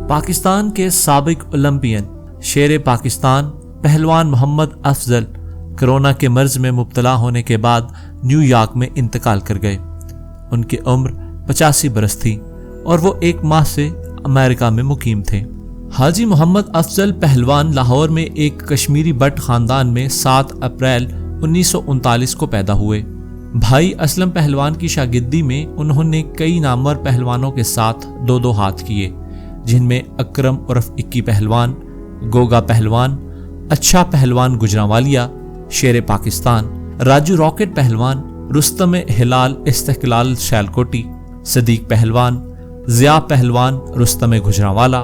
پاکستان کے سابق اولمپئن شیر پاکستان پہلوان محمد افضل کرونا کے مرض میں مبتلا ہونے کے بعد نیو یارک میں انتقال کر گئے۔ ان کی عمر 85 برس تھی اور وہ 1 ماہ سے امریکہ میں مقیم تھے۔ حاجی محمد افضل پہلوان لاہور میں ایک کشمیری بٹ خاندان میں 7 اپریل 1939 کو پیدا ہوئے۔ بھائی اسلم پہلوان کی شاگردی میں انہوں نے کئی نامور پہلوانوں کے ساتھ 2 ہاتھ کیے، جن میں اکرم عرف اکی پہلوان، گوگا پہلوان، اچھا پہلوان گجرانوالیہ، شیر پاکستان، راجو راکٹ پہلوان، رستم ہلال استقلال سیالکوٹی، صدیق پہلوان، ضیاء پہلوان رستم گجرانوالا،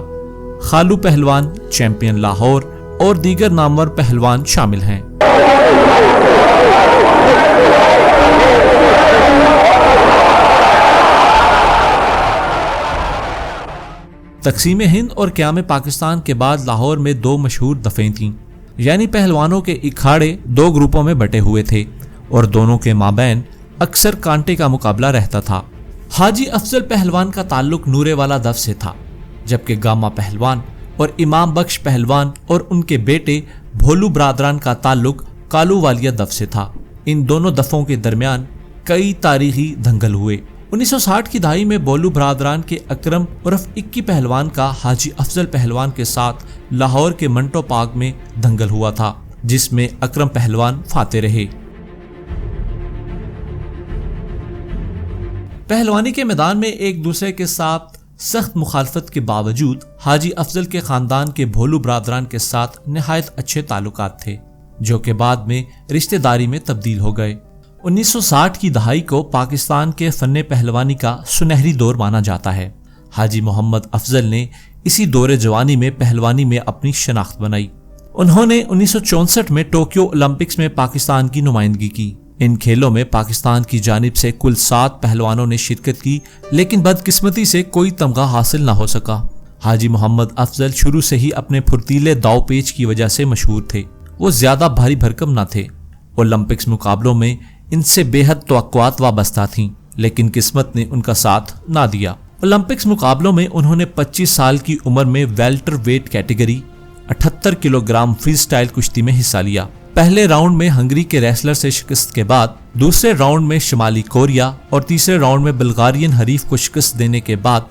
خالو پہلوان چیمپئن لاہور اور دیگر نامور پہلوان شامل ہیں۔ تقسیم ہند اور قیام پاکستان کے بعد لاہور میں 2 مشہور دفعیں تھیں، یعنی پہلوانوں کے اکھاڑے 2 گروپوں میں بٹے ہوئے تھے اور دونوں کے مابین اکثر کانٹے کا مقابلہ رہتا تھا۔ حاجی افضل پہلوان کا تعلق نورے والا دف سے تھا، جبکہ گاما پہلوان اور امام بخش پہلوان اور ان کے بیٹے بھولو برادران کا تعلق کالو والیہ دف سے تھا۔ ان دونوں دفوں کے درمیان کئی تاریخی دنگل ہوئے۔ 1960 کی دہائی میں بولو برادران کے اکرم عرف اکی پہلوان کا حاجی افضل پہلوان کے ساتھ لاہور کے منٹو پارک میں دنگل ہوا تھا، جس میں اکرم پہلوان فاتح رہے۔ پہلوانی کے میدان میں ایک دوسرے کے ساتھ سخت مخالفت کے باوجود حاجی افضل کے خاندان کے بھولو برادران کے ساتھ نہایت اچھے تعلقات تھے، جو کہ بعد میں رشتہ داری میں تبدیل ہو گئے۔ 1960 کی دہائی کو پاکستان کے فن پہلوانی کا سنہری دور مانا جاتا ہے۔ حاجی محمد افضل نے اسی دور جوانی میں پہلوانی میں اپنی شناخت بنائی۔ انہوں نے 1964 میں ٹوکیو اولمپکس میں پاکستان کی نمائندگی کی۔ ان کھیلوں میں پاکستان کی جانب سے کل 7 پہلوانوں نے شرکت کی، لیکن بدقسمتی سے کوئی تمغہ حاصل نہ ہو سکا۔ حاجی محمد افضل شروع سے ہی اپنے پھرتیلے داؤ پیچ کی وجہ سے مشہور تھے۔ وہ زیادہ بھاری بھرکم نہ تھے۔ اولمپکس مقابلوں میں ان سے بے حد توقعات وابستہ تھیں، لیکن قسمت نے ان کا ساتھ نہ دیا۔ اولمپکس مقابلوں میں انہوں نے 25 سال کی عمر میں ویلٹر wait category 78 kilo gram free style کشتی میں حصہ لیا۔ پہلے راؤنڈ میں ہنگری کے ریسلر سے شکست کے بعد، دوسرے راؤنڈ میں شمالی کوریا اور تیسرے راؤنڈ میں بلغارین حریف کو شکست دینے کے بعد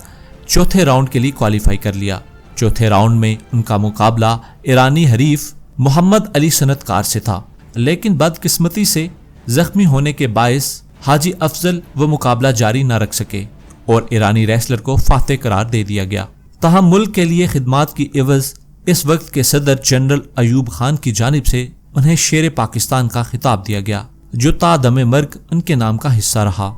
چوتھے راؤنڈ کے لیے کوالیفائی کر لیا۔ چوتھے راؤنڈ میں ان کا مقابلہ ایرانی حریف محمد علی صنعت کار سے تھا، لیکن بدقسمتی سے زخمی ہونے کے باعث حاجی افضل وہ مقابلہ جاری نہ رکھ سکے اور ایرانی ریسلر کو فاتح قرار دے دیا گیا۔ تاہم ملک کے لیے خدمات کی عوض اس وقت کے صدر جنرل ایوب خان کی جانب سے انہیں شیر پاکستان کا خطاب دیا گیا، جو تا دم مرگ ان کے نام کا حصہ رہا۔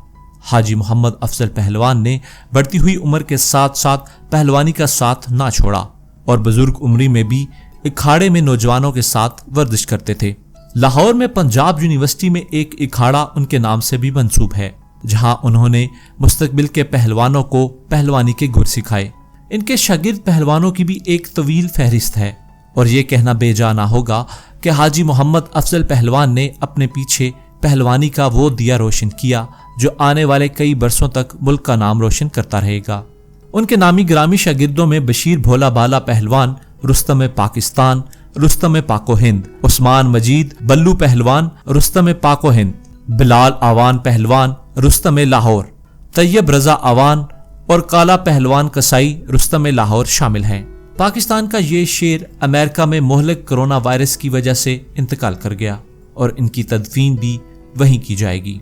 حاجی محمد افضل پہلوان نے بڑھتی ہوئی عمر کے ساتھ ساتھ پہلوانی کا ساتھ نہ چھوڑا اور بزرگ عمری میں بھی اکھاڑے میں نوجوانوں کے ساتھ ورزش کرتے تھے۔ لاہور میں پنجاب یونیورسٹی میں ایک اکھاڑا ان کے نام سے بھی منسوب ہے، جہاں انہوں نے مستقبل کے پہلوانوں کو پہلوانی کے گر سکھائے۔ ان کے شاگرد پہلوانوں کی بھی ایک طویل فہرست ہے، اور یہ کہنا بے جا نہ ہوگا کہ حاجی محمد افضل پہلوان نے اپنے پیچھے پہلوانی کا وہ دیا روشن کیا جو آنے والے کئی برسوں تک ملک کا نام روشن کرتا رہے گا۔ ان کے نامی گرامی شاگردوں میں بشیر بھولا بالا پہلوان، رستم پاکستان، رستم پاک و ہند، عثمان مجید بلو پہلوان، رستم پاک و ہند، بلال آوان پہلوان، رستم لاہور، طیب رضا آوان اور کالا پہلوان کسائی، رستم لاہور شامل ہیں۔ پاکستان کا یہ شیر امریکہ میں مہلک کرونا وائرس کی وجہ سے انتقال کر گیا اور ان کی تدفین بھی وہیں کی جائے گی۔